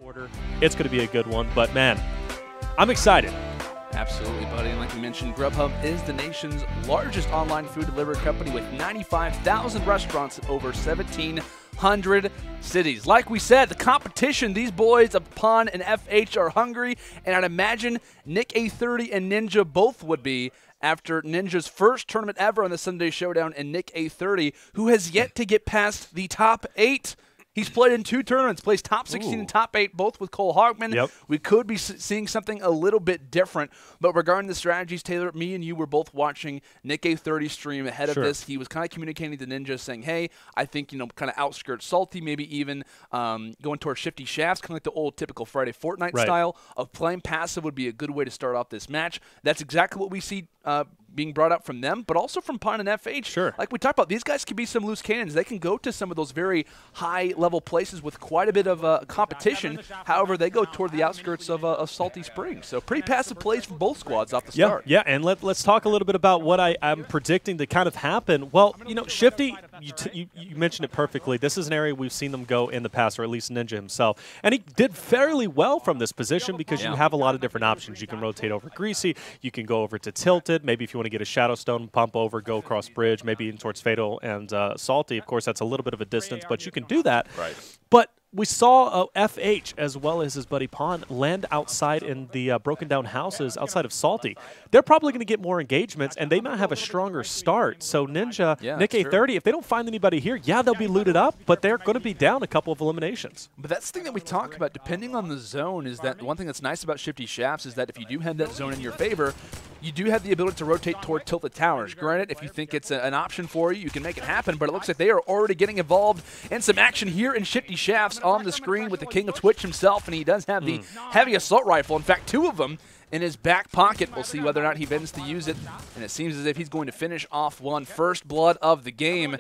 quarter. It's going to be a good one, but man, I'm excited. Absolutely, buddy. And like we mentioned, Grubhub is the nation's largest online food delivery company with 95,000 restaurants in over 1,700 cities. Like we said, the competition, these boys, iPahn and FH, are hungry, and I'd imagine Nick A30 and Ninja both would be after Ninja's first tournament ever on the Sunday Showdown, and Nick A30, who has yet to get past the top 8. He's played in 2 tournaments, plays top 16 and top 8, both with Cole Hogman. Yep. We could be seeing something a little bit different. But regarding the strategies, Taylor, me and you were both watching Nick A30 stream ahead of this. He was kind of communicating to Ninja saying, hey, I think, kind of outskirt Salty, maybe even going towards Shifty Shafts, kind of like the old typical Friday Fortnite style of playing passive would be a good way to start off this match. That's exactly what we see being brought up from them, but also from iPahn and FH. Sure. Like we talked about, these guys can be some loose cannons. They can go to some of those very high-level places with quite a bit of competition. However, they go toward the outskirts of Salty Springs. So pretty passive plays from both squads off the start. Yeah, and let's talk a little bit about what I'm predicting to kind of happen. Well, Shifty, you mentioned it perfectly. This is an area we've seen them go in the past, or at least Ninja himself. And he did fairly well from this position because you have a lot of different options. You can rotate over Greasy. You can go over to Tilted. Maybe if you want to get a Shadow Stone, pump over, go across bridge, maybe in towards Fatal and Salty. Of course, that's a little bit of a distance, but you can do that. Right. But we saw FH as well as his buddy iPahn land outside in the broken down houses outside of Salty. They're probably going to get more engagements, and they might have a stronger start. So Ninja, Nick A30, if they don't find anybody here, they'll be looted up, but they're going to be down a couple of eliminations. But that's the thing that we talk about, depending on the zone, is that one thing that's nice about Shifty Shafts is that if you do have that zone in your favor, you do have the ability to rotate toward Tilted Towers. Granted, if you think it's an option for you, you can make it happen, but it looks like they are already getting involved in some action here in Shifty Shafts on the screen with the King of Twitch himself, and he does have the heavy assault rifle. In fact, 2 of them in his back pocket. We'll see whether or not he bends to use it, and it seems as if he's going to finish off one. First blood of the game,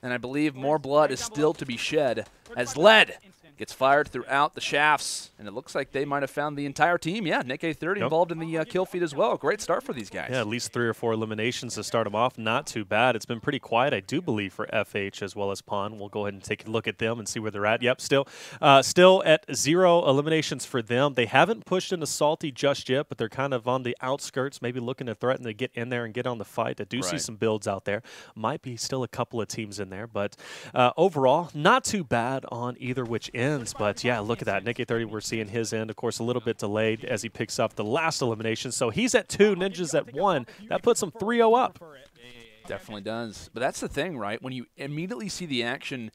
and I believe more blood is still to be shed as lead gets fired throughout the shafts, and it looks like they might have found the entire team. Yeah, Nick A30 involved in the kill feed as well. Great start for these guys. Yeah, at least 3 or 4 eliminations to start them off. Not too bad. It's been pretty quiet, I do believe, for FH as well as iPahn. We'll go ahead and take a look at them and see where they're at. Yep, still at 0 eliminations for them. They haven't pushed into Salty just yet, but they're kind of on the outskirts, maybe looking to threaten to get in there and get on the fight. I do see some builds out there. Might be still a couple of teams in there, but overall, not too bad on either which ends. But yeah, look at that. Nick A30, we're seeing his end, of course, a little bit delayed as he picks up the last elimination. So he's at 2, Ninja's at 1. That puts him 3-0 up. Definitely does. But that's the thing, right? When you immediately see the action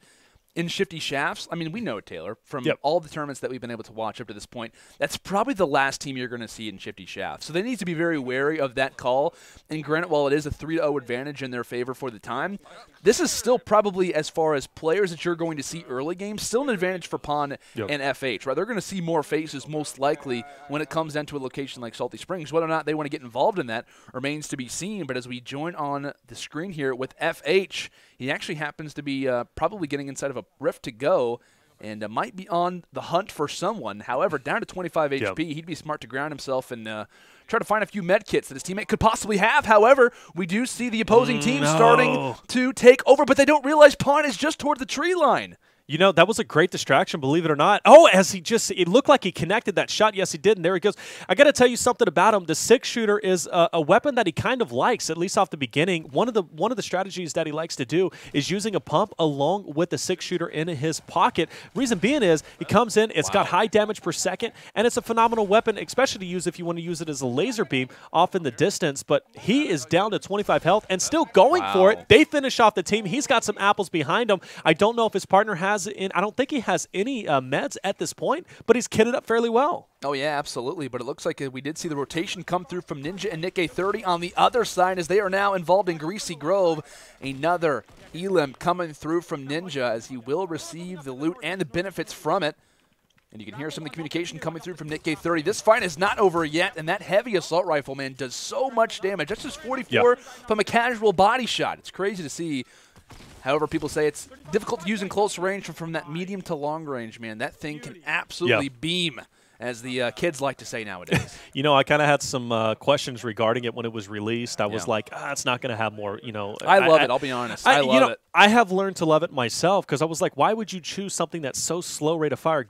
in Shifty Shafts, I mean, we know, Taylor, from all the tournaments that we've been able to watch up to this point, that's probably the last team you're going to see in Shifty Shafts. So they need to be very wary of that call. And granted, while it is a 3-0 advantage in their favor for the time, this is still probably, as far as players that you're going to see early games, still an advantage for iPahn and FH, right? They're going to see more faces most likely when it comes down to a location like Salty Springs. Whether or not they want to get involved in that remains to be seen. But as we join on the screen here with FH, he actually happens to be probably getting inside of a rift to go and might be on the hunt for someone. However, down to 25 HP, he'd be smart to ground himself and try to find a few med kits that his teammate could possibly have. However, we do see the opposing team starting to take over, but they don't realize iPahn is just toward the tree line. That was a great distraction, believe it or not. Oh, as it looked like he connected that shot. Yes, he did, and there he goes. I got to tell you something about him. The 6-shooter is a weapon that he kind of likes, at least off the beginning. One of the strategies that he likes to do is using a pump along with the 6-shooter in his pocket. Reason being is he comes in, it's got high damage per second, and it's a phenomenal weapon, especially to use if you want to use it as a laser beam off in the distance. But he is down to 25 health and still going for it. They finish off the team. He's got some apples behind him. I don't know if his partner has I don't think he has any meds at this point, but he's kitted up fairly well. Oh, yeah, absolutely. But it looks like we did see the rotation come through from Ninja and Nick A30 on the other side as they are now involved in Greasy Grove. Another elim coming through from Ninja as he will receive the loot and the benefits from it. And you can hear some of the communication coming through from Nick A30. This fight is not over yet, and that heavy assault rifle, man, does so much damage. That's just 44 from a casual body shot. It's crazy to see. However, people say it's difficult to use in close range from that medium to long range, man. That thing can absolutely beam, as the kids like to say nowadays. I kind of had some questions regarding it when it was released. I was like, it's not going to have more, I love it. I'll be honest. I love it. I have learned to love it myself because I was like, why would you choose something that's so slow rate of fire?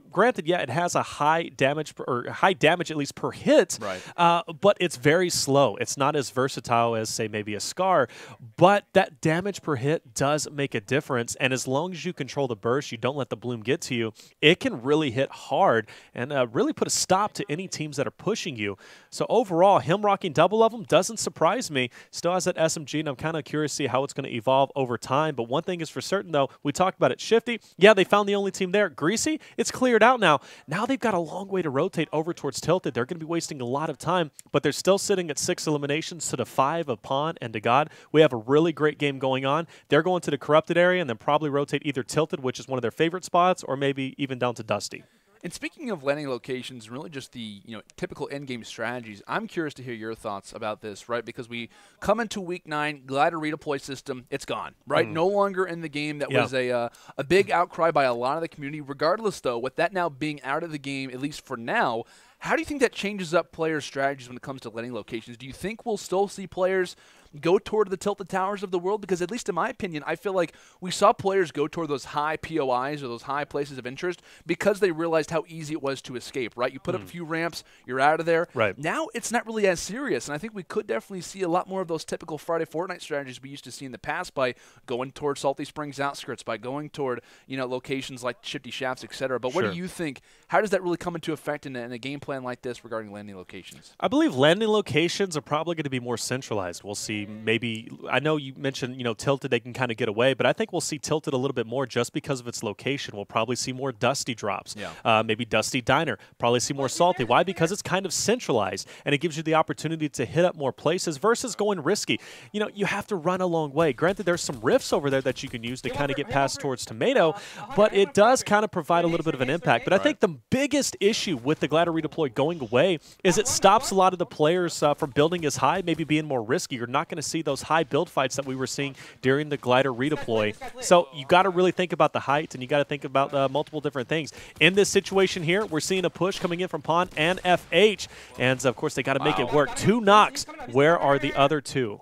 Granted, yeah, it has a high damage at least per hit, right. But it's very slow. It's not as versatile as, say, maybe a Scar, but that damage per hit does make a difference. And as long as you control the burst, you don't let the bloom get to you, it can really hit hard and really put a stop to any teams that are pushing you. So overall, him rocking double of them doesn't surprise me. Still has that SMG, and I'm kind of curious to see how it's going to evolve over time. But one thing is for certain, though, we talked about it. Shifty, yeah, they found the only team there. Greasy, it's cleared out now. Now they've got a long way to rotate over towards Tilted. They're going to be wasting a lot of time, but they're still sitting at 6 eliminations to the 5 of iPahn and FHdagod. We have a really great game going on. They're going to the corrupted area and then probably rotate either Tilted, which is one of their favorite spots, or maybe even down to Dusty. And speaking of landing locations, really just the typical end-game strategies, I'm curious to hear your thoughts about this, right? Because we come into Week 9, glider redeploy system, it's gone, right? No longer in the game. That was a big outcry by a lot of the community. Regardless, though, with that now being out of the game, at least for now, how do you think that changes up players' strategies when it comes to landing locations? Do you think we'll still see players go toward the Tilted Towers of the world? Because at least in my opinion, I feel like we saw players go toward those high POIs or those high places of interest because they realized how easy it was to escape, right? You put up a few ramps, you're out of there. Right. Now it's not really as serious, and I think we could definitely see a lot more of those typical Friday Fortnite strategies we used to see in the past by going toward Salty Springs outskirts, by going toward locations like Shifty Shafts, etc. But what do you think? How does that really come into effect in a game plan like this regarding landing locations? I believe landing locations are probably going to be more centralized. We'll see maybe, I know you mentioned, Tilted, they can kind of get away, but I think we'll see Tilted a little bit more just because of its location. We'll probably see more Dusty drops. Yeah. Maybe Dusty Diner. Probably see more Salty. Why? Because it's kind of centralized, and it gives you the opportunity to hit up more places versus going risky. You have to run a long way. Granted, there's some rifts over there that you can use to kind of get past towards Tomato, but it does kind of provide a little bit of an impact. But I think the biggest issue with the glider redeploy going away is it stops a lot of the players from building as high, maybe being more risky. You're not going to see those high build fights that we were seeing during the glider redeploy. So you got to really think about the height, and you got to think about multiple different things. In this situation here, we're seeing a push coming in from iPahn and FH, and of course they got to make it work. 2 knocks. Where are the other 2?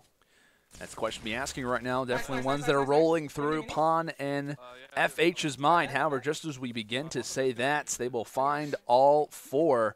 That's the question to be asking right now. Definitely ones that are rolling through iPahn and FH's mind. However, just as we begin to say that, they will find all 4.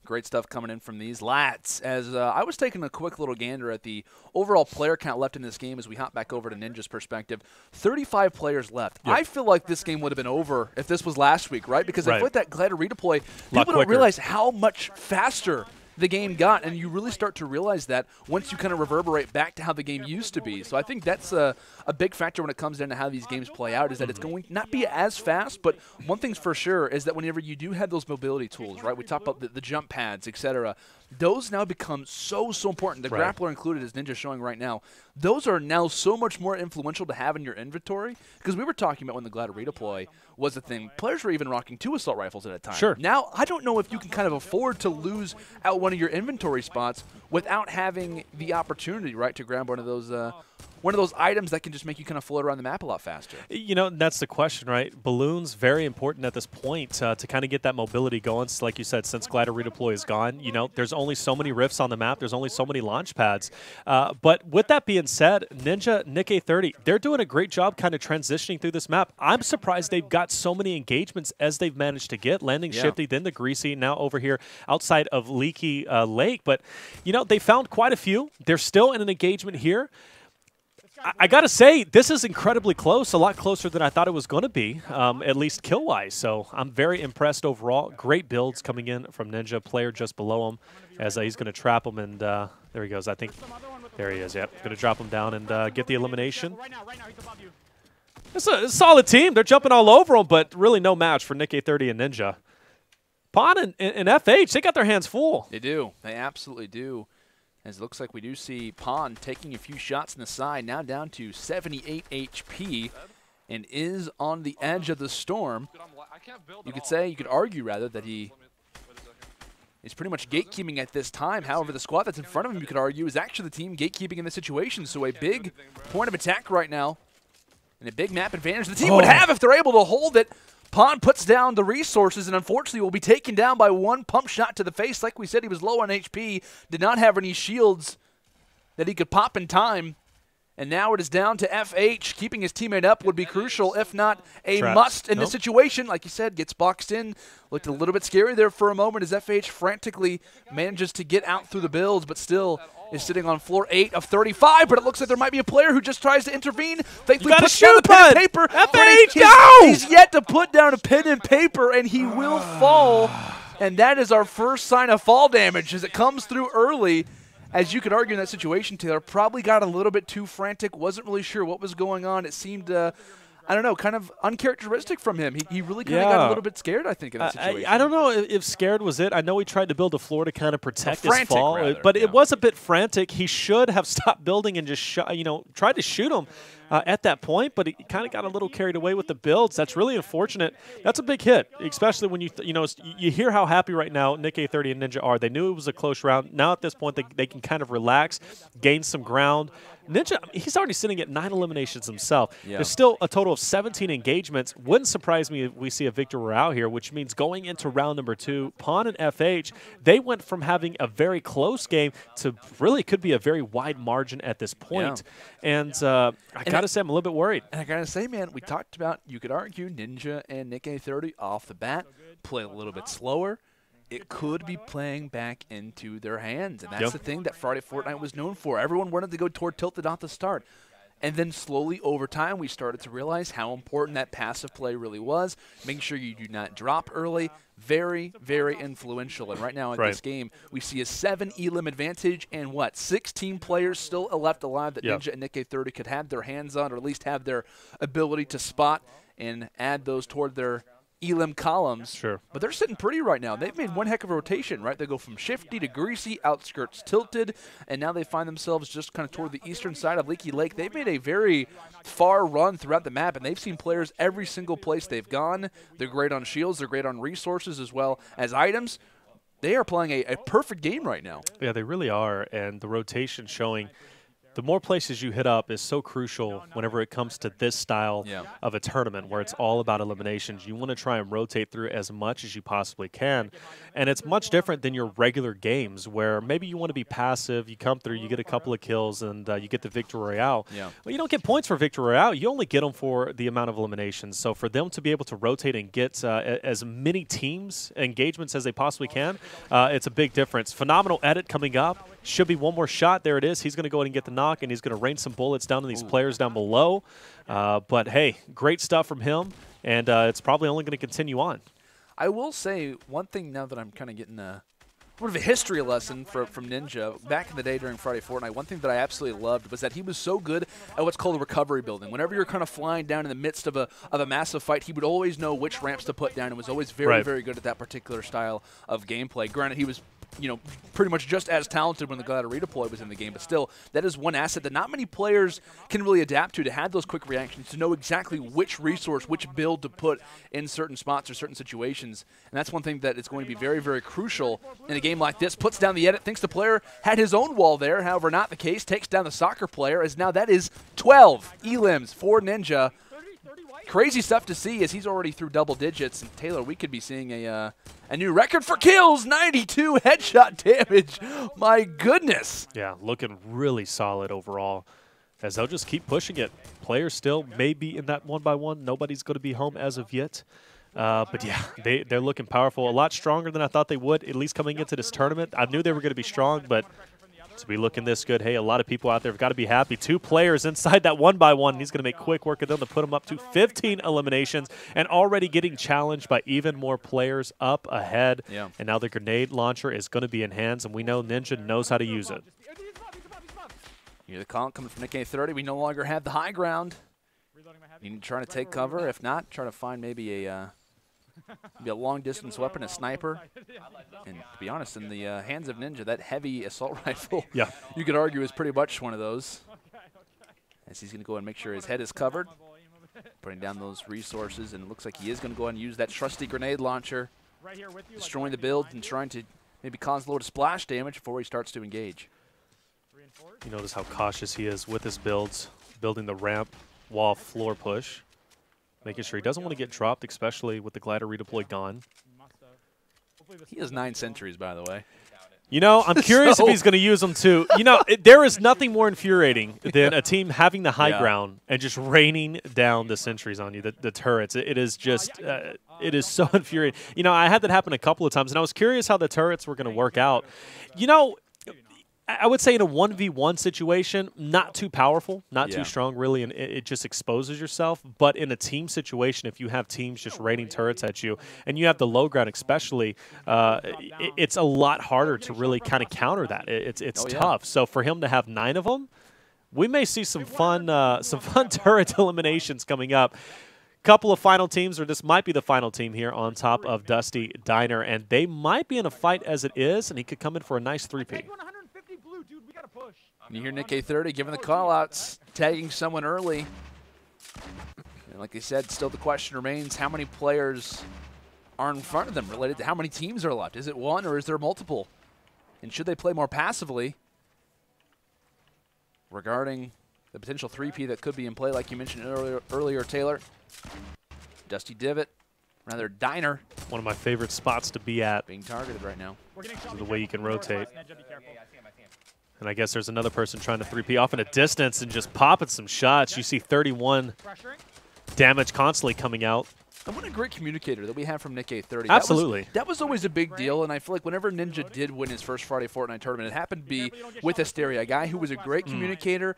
Great stuff coming in from these lads. As I was taking a quick little gander at the overall player count left in this game as we hop back over to Ninja's perspective, 35 players left. Yep. I feel like this game would have been over if this was last week, right? Because I feel like that glider redeploy, people don't quicker. realize how much faster the game got, and you really start to realize that once you kind of reverberate back to how the game used to be. So I think that's a big factor when it comes down to how these games play out, is that it's going to not be as fast, but one thing's for sure is that whenever you do have those mobility tools, right, we talk about the jump pads, etc., those now become so important. The grappler included, as Ninja's showing right now, those are now so much more influential to have in your inventory, because we were talking about when the glider redeploy was a thing. Players were even rocking 2 assault rifles at a time. Sure. Now, I don't know if you can kind of afford to lose out one of your inventory spots without having the opportunity, right, to grab one of those items that can just make you kind of float around the map a lot faster. That's the question, right? Balloons, very important at this point to kind of get that mobility going. So like you said, since glider redeploy is gone, there's only so many rifts on the map. There's only so many launch pads. But with that being said, Ninja, Nick A30, they're doing a great job kind of transitioning through this map. I'm surprised they've got so many engagements as they've managed to get. Landing Shifty, then the Greasy, now over here outside of Leaky Lake. But, they found quite a few. They're still in an engagement here. I got to say, this is incredibly close, a lot closer than I thought it was going to be, at least kill-wise. So I'm very impressed overall. Great builds coming in from Ninja, player just below him, as he's going to trap him. And there he goes. I think there he is. Yep, going to drop him down and get the elimination. It's a solid team. They're jumping all over him, but really no match for Nick A30 and Ninja. iPahn and FH, they got their hands full. They do. They absolutely do. As it looks like we do see iPahn taking a few shots in the side, now down to 78 HP, and is on the edge of the storm. You could argue rather that he is pretty much gatekeeping at this time. However, the squad that's in front of him, you could argue, is actually the team gatekeeping in this situation. So a big point of attack right now, and a big map advantage the team would have if they're able to hold it. iPahn puts down the resources and unfortunately will be taken down by 1 pump shot to the face. Like we said, he was low on HP, did not have any shields that he could pop in time. And now it is down to FH. Keeping his teammate up would be crucial, if not a Trapped. must in this situation. Like you said, gets boxed in. Looked a little bit scary there for a moment as FH frantically manages to get out through the builds, but still is sitting on floor 8 of 35. But it looks like there might be a player who just tries to intervene. Thankfully, puts down a pen and paper. FH, go! He's yet to put down a pen and paper, and he will fall. And that is our first sign of fall damage as it comes through early. As you could argue in that situation, Taylor probably got a little bit too frantic, wasn't really sure what was going on. It seemed, I don't know, kind of uncharacteristic from him. He really kind of got a little bit scared, I think, in that situation. I don't know if scared was it. I know he tried to build a floor to kind of protect his fall, rather, but it was a bit frantic. He should have stopped building and just tried to shoot him at that point, but he kind of got a little carried away with the builds. That's really unfortunate. That's a big hit, especially when you hear how happy right now Nick A30 and Ninja are. They knew it was a close round. Now at this point, they can kind of relax, gain some ground. Ninja, he's already sitting at 9 eliminations himself. Yeah. There's still a total of 17 engagements. Wouldn't surprise me if we see a Victor Royale here, which means going into round number 2, Pawn and FH, they went from having a very close game to really could be a very wide margin at this point. Yeah. And I got to say, I'm a little bit worried. And I got to say, man, we talked about, you could argue, Ninja and Nick A30 off the bat play a little bit slower. It could be playing back into their hands, and that's the thing that Friday Fortnite was known for. Everyone wanted to go toward tilted off the start. And then slowly over time, we started to realize how important that passive play really was. Making sure you do not drop early, very, very influential. And right now in this game, we see a 7 elim advantage and 16 players still left alive that Ninja and Nick A30 could have their hands on, or at least have their ability to spot and add those toward their elim columns. Sure. But they're sitting pretty right now. They've made one heck of a rotation, right? They go from shifty to greasy, outskirts tilted, and now they find themselves just kind of toward the eastern side of Leaky Lake. They've made a very far run throughout the map, and they've seen players every single place they've gone. They're great on shields. They're great on resources as well as items. They are playing a perfect game right now. Yeah, they really are, and the rotation showing the more places you hit up is so crucial whenever it comes to this style of a tournament where it's all about eliminations. You want to try and rotate through as much as you possibly can. And it's much different than your regular games where maybe you want to be passive, you come through, you get a couple of kills, and you get the Victor Royale. Yeah. Well, you don't get points for Victor Royale. You only get them for the amount of eliminations. So for them to be able to rotate and get as many teams, engagements as they possibly can, it's a big difference. Phenomenal edit coming up. Should be one more shot. There it is. He's going to go ahead and get the knock, and he's going to rain some bullets down on these players down below. But, hey, great stuff from him, and it's probably only going to continue on. I will say one thing now that I'm kind of getting more of a history lesson from Ninja. Back in the day during Friday Fortnite, one thing that I absolutely loved was that he was so good at what's called a recovery building. Whenever you're kind of flying down in the midst of a massive fight, he would always know which ramps to put down and was always very, very good at that particular style of gameplay. Granted, he was pretty much just as talented when the glider redeploy was in the game, but still, that is one asset that not many players can really adapt to have those quick reactions, to know exactly which resource, which build to put in certain spots or certain situations. And that's one thing that is going to be very, very crucial in a game like this. Puts down the edit, thinks the player had his own wall there, however, not the case. Takes down the soccer player, as now that is 12 elims for Ninja. Crazy stuff to see as he's already through double digits. And Taylor, we could be seeing a new record for kills, 92 headshot damage. My goodness. Yeah, looking really solid overall as they'll just keep pushing it. Players still may be in that 1-by-1. Nobody's going to be home as of yet. But, yeah, they're looking powerful. A lot stronger than I thought they would, at least coming into this tournament. I knew they were going to be strong, but to be looking this good, hey, a lot of people out there have got to be happy. 2 players inside that 1-by-1. He's going to make quick work of them to put him up to 15 eliminations and already getting challenged by even more players up ahead. Yeah. And now the grenade launcher is going to be in hands, and we know Ninja knows how to use it. Here's the call coming from Nick A30. We no longer have the high ground. You need to try to take cover. If not, try to find maybe a long-distance weapon, a sniper. And to be honest, in the hands of Ninja, that heavy assault rifle, you could argue is pretty much one of those. As he's going to go and make sure his head is covered, putting down those resources, and it looks like he is going to go and use that trusty grenade launcher, destroying the build and trying to maybe cause a little splash damage before he starts to engage. You notice how cautious he is with his builds, building the ramp, wall, floor push. Making sure he doesn't want to get dropped, especially with the glider redeploy gone. He has 9 sentries, by the way. You know, I'm curious if he's going to use them too. You know, there is nothing more infuriating than a team having the high ground and just raining down the sentries on you, the turrets. It is just, it is so infuriating. You know, I had that happen a couple of times, and I was curious how the turrets were going to work out. You know, I would say in a 1v1 situation, not too powerful, not too strong, really, and it just exposes yourself. But in a team situation, if you have teams just raining turrets at you, and you have the low ground especially, it's a lot harder to really kind of counter that. It's tough. So for him to have 9 of them, we may see some fun turret eliminations coming up. Couple of final teams, or this might be the final team here on top of Dusty Diner, and they might be in a fight as it is, and he could come in for a nice 3P. You hear Nick A30 giving the call-outs, tagging someone early. And like I said, still the question remains, how many players are in front of them related to how many teams are left? Is it one or is there multiple? And should they play more passively regarding the potential 3P that could be in play, like you mentioned earlier, Taylor? Dusty Divot, rather Diner. One of my favorite spots to be at. Being targeted right now. The way you can rotate. And I guess there's another person trying to 3P off in a distance and just popping some shots. You see 31 damage constantly coming out. And what a great communicator that we have from Nick A30. Absolutely. That was always a big deal, and I feel like whenever Ninja did win his first Friday Fortnite tournament, it happened to be with Asteria, a guy who was a great communicator,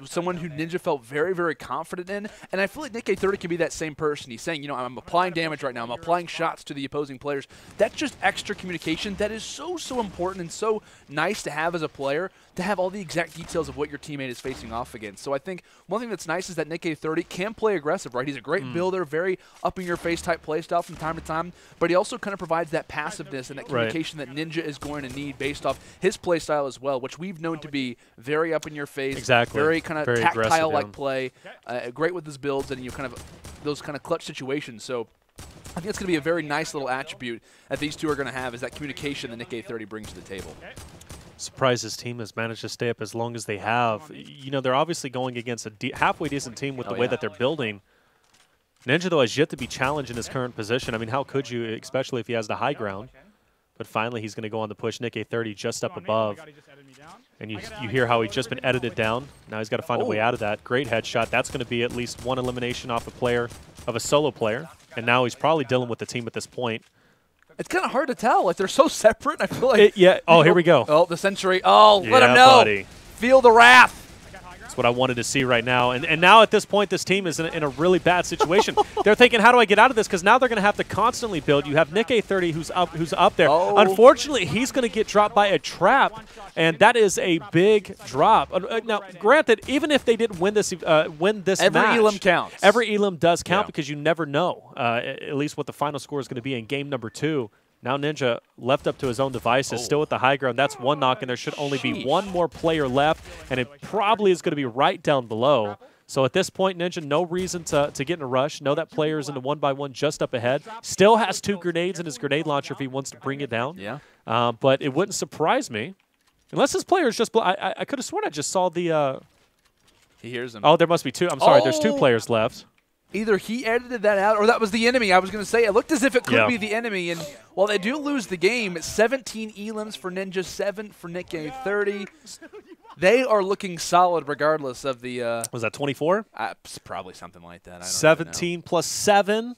someone who Ninja felt very, very confident in, and I feel like Nick A30 can be that same person. He's saying, you know, I'm applying damage right now, I'm applying shots to the opposing players. That's just extra communication that is so, so important and so nice to have as a player, to have all the exact details of what your teammate is facing off against. So I think one thing that's nice is that Nick A30 can play aggressive, right? He's a great builder, very up-in-your-face type play style from time to time, but he also kind of provides that passiveness and that communication that Ninja is going to need based off his play style as well, which we've known to be very up-in-your-face, very kind of tactile-like play, great with his builds, and you kind of those kind of clutch situations. So I think it's going to be a very nice little attribute that these two are going to have, is that communication that Nick A30 brings to the table. Surprised his team has managed to stay up as long as they have. You know, they're obviously going against a halfway decent team with the way that they're building. Ninja, though, has yet to be challenged in his current position. I mean, how could you, especially if he has the high ground? But finally, he's going to go on the push. Nick A30 just up above. And you hear how he's just been edited down. Now he's got to find a way out of that. Great headshot. That's going to be at least one elimination off a player, of a solo player. And now he's probably dealing with the team at this point. It's kind of hard to tell. Like, they're so separate. I feel like oh, here we go. Oh, the Century. Oh, let him know. Buddy. Feel the wrath. That's what I wanted to see right now. And now at this point, this team is in a really bad situation. They're thinking, how do I get out of this? Because now they're going to have to constantly build. You have Nick A30 who's up there. Unfortunately, he's going to get dropped by a trap, and that is a big drop. Now, granted, even if they didn't win this match, every elim counts. Every elim does count because you never know at least what the final score is going to be in game number 2. Now Ninja, left up to his own devices, still at the high ground. That's one knock, and there should only be one more player left, and it probably is going to be right down below. So at this point, Ninja, no reason to get in a rush. Know that player is in the 1-by-1 just up ahead. Still has 2 grenades in his grenade launcher if he wants to bring it down. But it wouldn't surprise me. Unless this player is just... I could have sworn I just saw the... He hears him. Oh, there must be 2. I'm sorry, there's 2 players left. Either he edited that out or that was the enemy. I was going to say, it looked as if it could be the enemy. And while they do lose the game, 17 elims for Ninja, 7 for Nick A30. They are looking solid regardless of the... was that 24? Probably something like that. I don't 17 plus 7.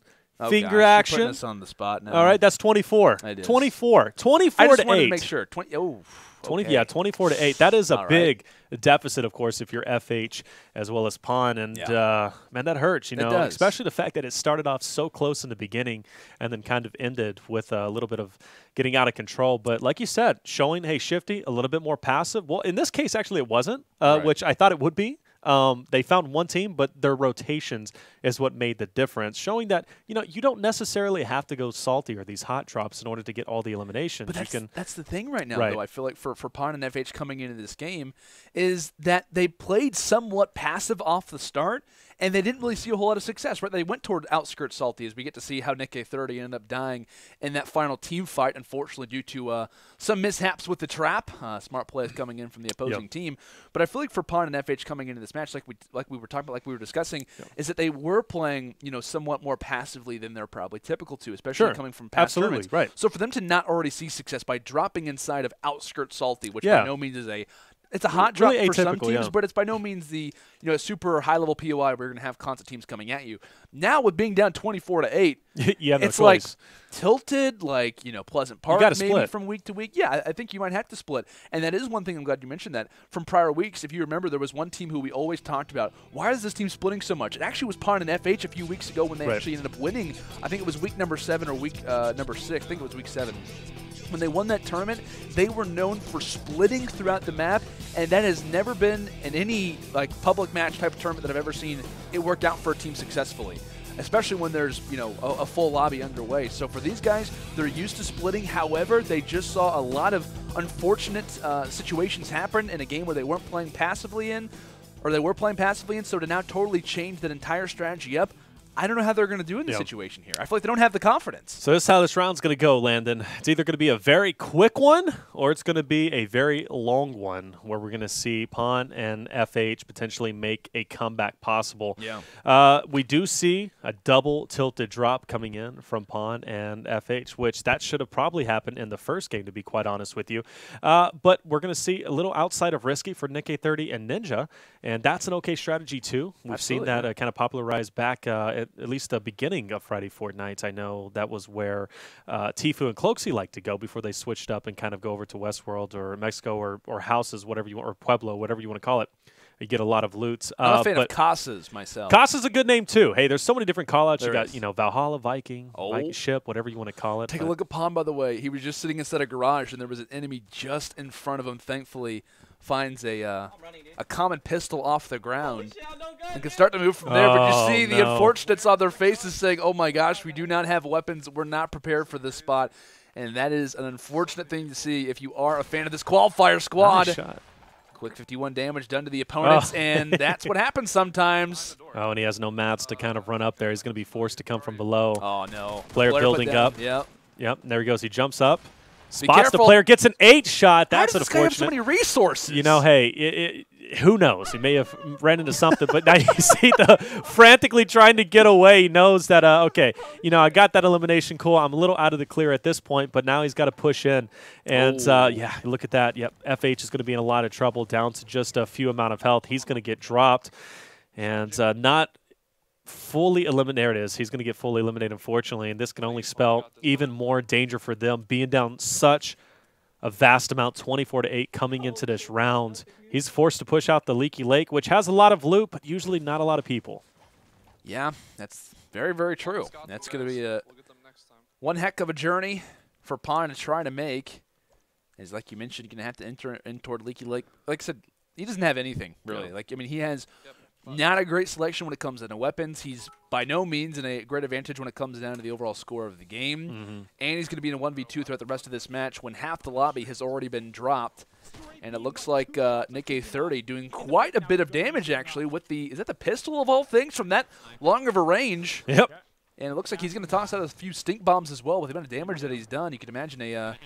Finger gosh, action. You're putting us on the spot now. All right, that's 24. It is. 24. 24 I just to wanted 8. to make sure. 20, 24 to 8. That is a big deficit, of course, if you're FH as well as Pawn. And, man, that hurts, you know, especially the fact that it started off so close in the beginning and then kind of ended with a little bit of getting out of control. But like you said, showing, hey, Shifty, a little bit more passive. Well, in this case, actually, it wasn't, which I thought it would be. They found one team, but their rotations is what made the difference, showing that, you know, you don't necessarily have to go salty or these hot drops in order to get all the eliminations. But that's the thing right now, though, I feel like for Pawn and FH coming into this game is that they played somewhat passive off the start, and they didn't really see a whole lot of success, right? They went toward outskirts Salty, as we get to see how Nikkei 30 ended up dying in that final team fight, unfortunately due to some mishaps with the trap. Smart plays coming in from the opposing team. But I feel like for iPahn and FH coming into this match, like we were talking about, like we were discussing, is that they were playing, somewhat more passively than they're probably typical to, especially coming from past tournaments. Right. So for them to not already see success by dropping inside of outskirts Salty, which by no means is it's a hot drop really for some atypical, teams, but it's by no means the a super high-level POI where you're going to have constant teams coming at you. Now with being down 24-8, it's like tilted, Pleasant Park maybe split from week to week. Yeah, I think you might have to split. And that is one thing I'm glad you mentioned that. From prior weeks, if you remember, there was one team who we always talked about. Why is this team splitting so much? It actually was iPahn and FH a few weeks ago when they actually ended up winning. I think it was week number 7 or week number 6. I think it was week 7. When they won that tournament, they were known for splitting throughout the map, and that has never been in any public match type of tournament that I've ever seen it worked out for a team successfully, especially when there's a full lobby underway. So for these guys, they're used to splitting. However, they just saw a lot of unfortunate situations happen in a game where they weren't playing passively in, or they were playing passively in. So to now totally change that entire strategy up, I don't know how they're going to do in this situation here. I feel like they don't have the confidence. So this is how this round's going to go, Landon. It's either going to be a very quick one or it's going to be a very long one where we're going to see iPahn and FH potentially make a comeback possible. Yeah. We do see a double tilted drop coming in from iPahn and FH, which that should have probably happened in the first game, to be quite honest with you. But we're going to see a little outside of risky for Nikkei 30 and Ninja, and that's an okay strategy too. We've seen that kind of popularized back at least the beginning of Friday Fortnite. I know that was where Tfue and Cloaksy like to go before they switched up and kind of go over to Westworld or Mexico or Houses, whatever you want, or Pueblo, whatever you want to call it. You get a lot of loot. I'm a fan of Casas myself. Casa's a good name too. Hey, there's so many different call-outs. You got Valhalla, Viking, Viking ship, whatever you want to call it. Take a look at iPahn, by the way. He was just sitting inside a garage, and there was an enemy just in front of him. Thankfully, finds a common pistol off the ground and can start to move from there. But you see the unfortunates on their faces saying, "Oh my gosh, we do not have weapons. We're not prepared for this spot." And that is an unfortunate thing to see if you are a fan of this qualifier squad. Nice shot. Quick 51 damage done to the opponents, and that's what happens sometimes. Oh, and he has no mats to kind of run up there. He's going to be forced to come from below. Oh, no. Player building up. Yep. Yep, and there he goes. He jumps up. Spots the player, gets an 8 shot. That's unfortunate. How does this guy have so many resources? Hey, who knows? He may have ran into something, but now you see the frantically trying to get away. He knows that, okay, I got that elimination. Cool. I'm a little out of the clear at this point, but now he's got to push in. And, yeah, look at that. Yep, FH is going to be in a lot of trouble, down to just a few amount of health. He's going to get dropped and not fully eliminated. There it is. He's going to get fully eliminated, unfortunately, and this can only spell even more danger for them, being down such a vast amount, 24-8 coming into this round. He's forced to push out the Leaky Lake, which has a lot of loot, but usually not a lot of people. Yeah, that's very, very true. That's going to be one heck of a journey for iPahn to try to make. As like you mentioned, you're going to have to enter in toward Leaky Lake. Like I said, he doesn't have anything, really. He has not a great selection when it comes down to weapons. He's by no means in a great advantage when it comes down to the overall score of the game. And he's going to be in a 1v2 throughout the rest of this match when half the lobby has already been dropped. And it looks like Nikkei 30 doing quite a bit of damage, actually, with is that the pistol of all things from that long of a range? Yep. And it looks like he's going to toss out a few stink bombs as well. With the amount of damage that he's done, you can imagine a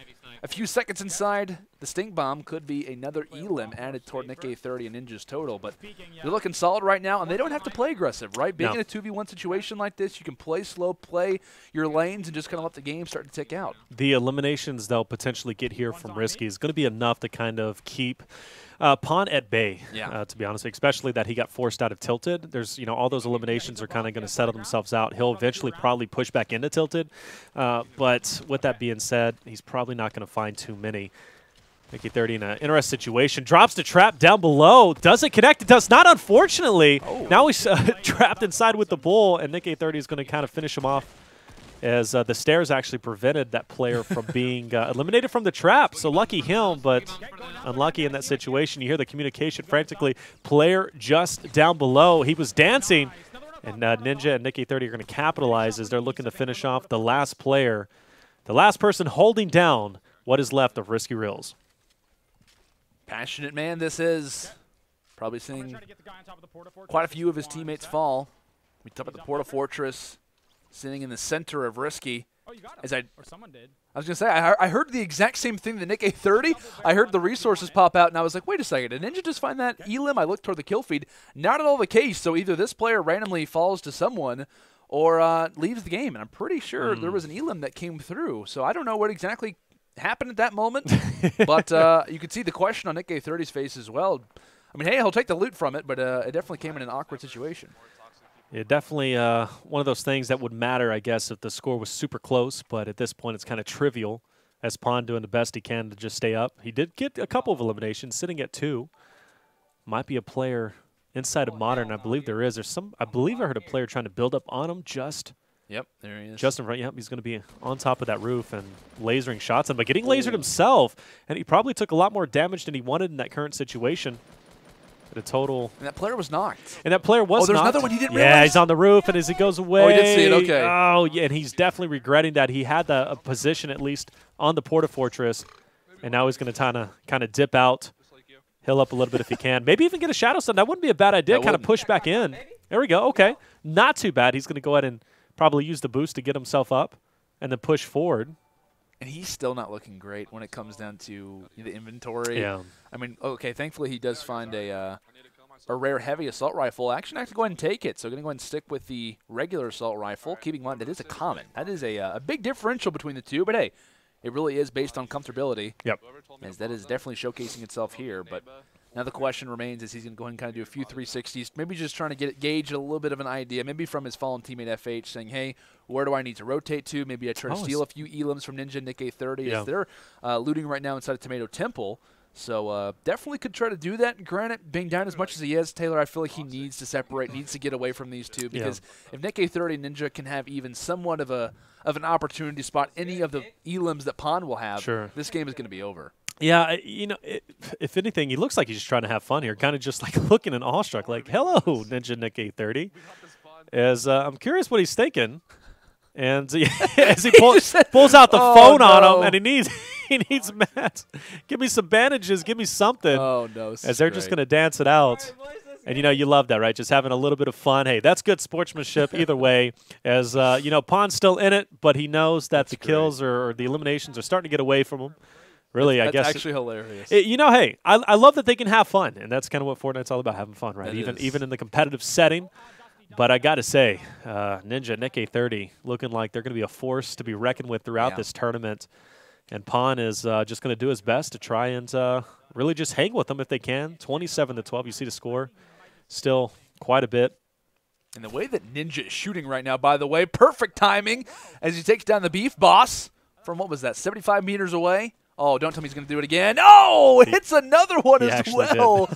few seconds inside the stink bomb could be another elim added toward Nikkei 30 and Ninja's total. But they're looking solid right now, and they don't have to play aggressive, right? Being in a 2v1 situation like this, you can play slow, play your lanes, and just kind of let the game start to tick out. The eliminations they'll potentially get here from Risky is going to be enough to kind of keep iPahn at bay, to be honest, especially that he got forced out of Tilted. There's, all those eliminations are kind of going to settle themselves out. He'll eventually probably push back into Tilted, but with that being said, he's probably not going to find too many. Nikkei 30 in an interesting situation. Drops the trap down below. Doesn't connect. It does not, unfortunately. Now he's trapped inside with the bull, and Nikkei 30 is going to kind of finish him off, as the stairs actually prevented that player from being eliminated from the trap. So lucky him, but unlucky in that situation. You hear the communication frantically. Player just down below. He was dancing, and Ninja and Nikkei 30 are going to capitalize as they're looking to finish off the last player, the last person holding down what is left of Risky Reels. Passionate man this is. Probably seeing quite a few of his teammates fall. We talk about the Porta Fortress sitting in the center of Risky. As I was going to say, I heard the exact same thing, the Nick A30. I heard the resources pop out, and I was like, wait a second, did Ninja just find that elim? I looked toward the kill feed. Not at all the case, so either this player randomly falls to someone or leaves the game, and I'm pretty sure there was an elim that came through. So I don't know what exactly happened at that moment, but you could see the question on Nick A30's face as well. I mean, hey, he'll take the loot from it, but it definitely came in an awkward situation. Yeah, definitely one of those things that would matter, I guess, if the score was super close. But at this point, it's kind of trivial, as iPahn doing the best he can to just stay up. He did get a couple of eliminations, sitting at 2. Might be a player inside of Modern. I believe there is. There's some. I believe I heard a player trying to build up on him just. Yep, there he is. Just in front. Yep, he's going to be on top of that roof and lasering shots him, but getting lasered himself. And he probably took a lot more damage than he wanted in that current situation. The total. And that player was knocked. And that player was knocked. Oh, there's another one he didn't realize. Yeah, he's on the roof, and as he goes away. Oh, he did see it, okay. Oh, yeah, and he's definitely regretting that. He had a position at least on the Porta Fortress, and now he's going to kind of dip out, heal up a little bit if he can. Maybe even get a Shadow Stun. That wouldn't be a bad idea, kind of push back in. There we go, okay. Not too bad. He's going to go ahead and probably use the boost to get himself up and then push forward. And he's still not looking great when it comes down to the inventory. Yeah. I mean, okay, thankfully he does find a rare heavy assault rifle. Actually, I have to go ahead and take it. So I'm going to go ahead and stick with the regular assault rifle, keeping in mind that is a common. That is a big differential between the two. But, hey, it really is based on comfortability. Yep. As that is definitely showcasing itself here. But now the question remains is he's going to go ahead and kind of do a few 360s, maybe just trying to gauge a little bit of an idea, maybe from his fallen teammate FH saying, hey, where do I need to rotate to? Maybe I try to steal a few elims from Ninja Nick A30 as they're looting right now inside of Tomato Temple. So definitely could try to do that. Granted, being down as much as he is, Taylor, I feel like he needs to separate, needs to get away from these two because if Nick A30 and Ninja can have even somewhat of an opportunity to spot any of the elims that iPahn will have, this game is going to be over. Yeah, you know, if anything, he looks like he's just trying to have fun here, kind of just like looking and awestruck, like, hello, Ninja Nick A30. As I'm curious what he's thinking. And as he pulls out the phone on him, and he needs mats. Give me some bandages. Give me something. Oh, no. As they're just going to dance it out. And, you know, you love that, right? Just having a little bit of fun. Hey, that's good sportsmanship either way. As, you know, iPahn's still in it, but he knows that the kills or the eliminations are starting to get away from him. Really, I guess. That's actually hilarious. You know, hey, I love that they can have fun. And that's kind of what Fortnite's all about, having fun, right? That Even in the competitive setting. But I got to say, Ninja, Nick A30, looking like they're going to be a force to be reckoned with throughout this tournament. And iPahn is just going to do his best to try and really just hang with them if they can. 27-12, you see the score. Still quite a bit. And the way that Ninja is shooting right now, by the way, perfect timing as he takes down the Beef Boss from, what was that, 75 meters away? Oh, don't tell me he's going to do it again. Oh, hits another one as well.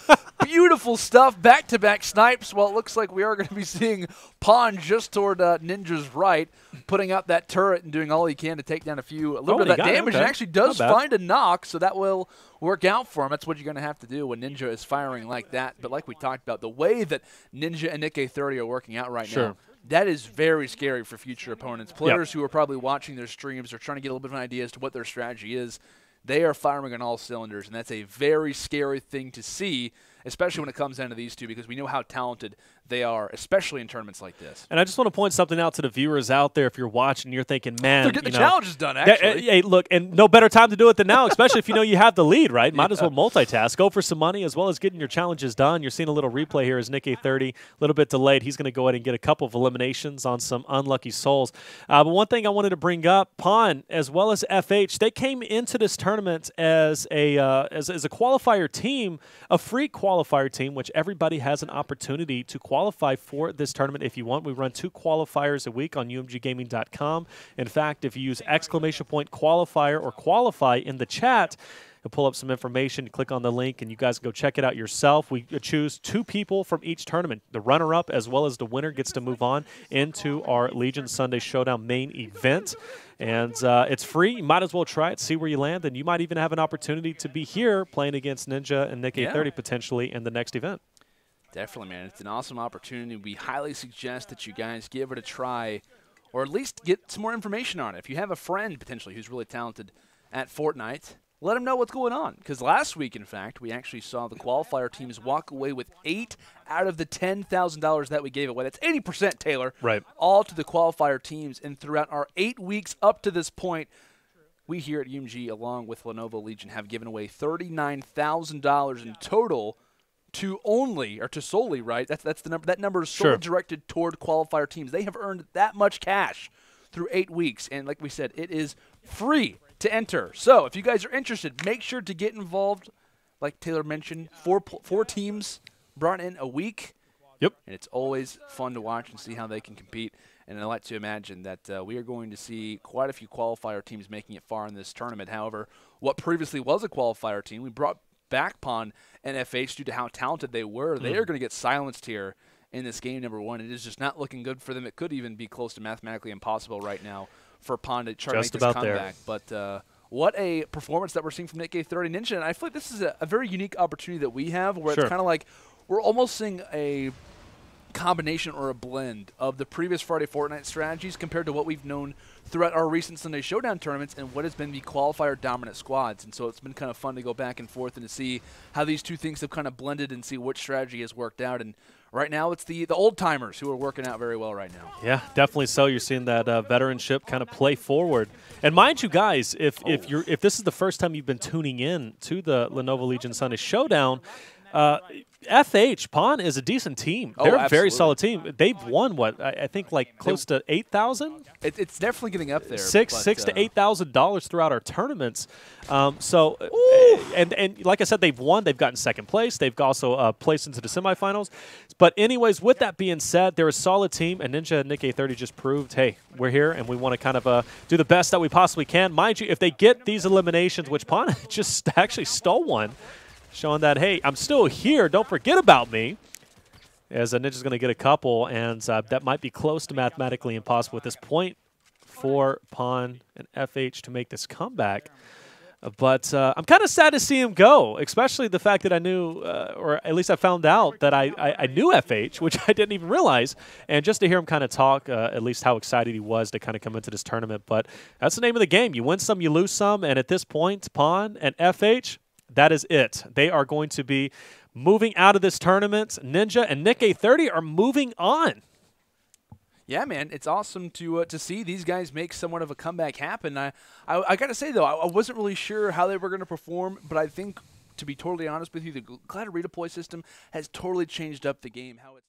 Beautiful stuff. Back-to-back snipes. Well, it looks like we are going to be seeing iPahn just toward Ninja's right, putting out that turret and doing all he can to take down a little bit of that damage. And actually does find a knock, so that will work out for him. That's what you're going to have to do when Ninja is firing like that. But like we talked about, the way that Ninja and Nick A30 are working out right now, that is very scary for future opponents. Players who are probably watching their streams or trying to get a little bit of an idea as to what their strategy is. They are firing on all cylinders, and that's a very scary thing to see, especially when it comes down to these two, because we know how talented they are, especially in tournaments like this. And I just want to point something out to the viewers out there. If you're watching, you're thinking, man, they're getting the challenges done, actually. Hey, look, and no better time to do it than now, especially if you know you have the lead, right? Might as well multitask. Go for some money as well as getting your challenges done. You're seeing a little replay here as Nick A30, a little bit delayed. He's going to go ahead and get a couple of eliminations on some unlucky souls. But one thing I wanted to bring up, iPahn as well as FH, they came into this tournament as a qualifier team, a free qualifier team, which everybody has an opportunity to qualify for this tournament if you want. We run 2 qualifiers a week on umggaming.com. In fact, if you use !qualifier or qualify in the chat, you'll pull up some information, click on the link, and you guys can go check it out yourself. We choose 2 people from each tournament. The runner-up as well as the winner gets to move on into our Legion Sunday Showdown main event. And it's free. You might as well try it, see where you land, and you might even have an opportunity to be here playing against Ninja and Nick A30 potentially in the next event. Definitely, man. It's an awesome opportunity. We highly suggest that you guys give it a try or at least get some more information on it. If you have a friend potentially who's really talented at Fortnite, let them know what's going on. Because last week, in fact, we actually saw the qualifier teams walk away with 8 out of the $10,000 that we gave away. That's 80%, Taylor. Right. All to the qualifier teams. And throughout our 8 weeks up to this point, we here at UMG, along with Lenovo Legion, have given away $39,000 in total to solely, right? That's the number. That number is solely directed toward qualifier teams. They have earned that much cash through 8 weeks. And like we said, it is free to enter. So if you guys are interested, make sure to get involved. Like Taylor mentioned, four teams brought in a week. Yep. And it's always fun to watch and see how they can compete. And I like to imagine that we are going to see quite a few qualifier teams making it far in this tournament. However, what previously was a qualifier team, we brought back iPahn and FH due to how talented they were. They are going to get silenced here in this game number 1. It is just not looking good for them. It could even be close to mathematically impossible right now for iPahn to try to make this comeback. But what a performance that we're seeing from Nikkei 30 Ninja. And I feel like this is a very unique opportunity that we have where it's kind of like we're almost seeing a combination or a blend of the previous Friday Fortnite strategies compared to what we've known throughout our recent Sunday Showdown tournaments and what has been the qualifier dominant squads. And so it's been kind of fun to go back and forth and to see how these two things have kind of blended and see which strategy has worked out. And right now it's the old timers who are working out very well right now. Yeah, definitely so. You're seeing that veteranship kind of play forward. And mind you guys, if this is the first time you've been tuning in to the Lenovo Legion Sunday Showdown, FHdagod is a decent team. They're a very solid team. They've won what I think like close to $8,000. It's definitely getting up there. Six to $8,000 throughout our tournaments. And like I said, they've won. They've gotten second place. They've also placed into the semifinals. But anyways, with that being said, they're a solid team. And Ninja and Nikkei 30 just proved, hey, we're here and we want to kind of do the best that we possibly can. Mind you, if they get these eliminations, which iPahn just actually stole one, showing that, hey, I'm still here. Don't forget about me. As Ninja's going to get a couple, and that might be close to mathematically impossible at this point for iPahn and FH to make this comeback. But I'm kind of sad to see him go, especially the fact that I knew, or at least I found out that I knew FH, which I didn't even realize. And just to hear him kind of talk, at least how excited he was to kind of come into this tournament. But that's the name of the game. You win some, you lose some. And at this point, iPahn and FH, that is it. They are going to be moving out of this tournament. Ninja and Nikkei 30 are moving on. Yeah, man, it's awesome to see these guys make somewhat of a comeback happen. I got to say, though, I wasn't really sure how they were going to perform, but I think, to be totally honest with you, the glider redeploy system has totally changed up the game. How it's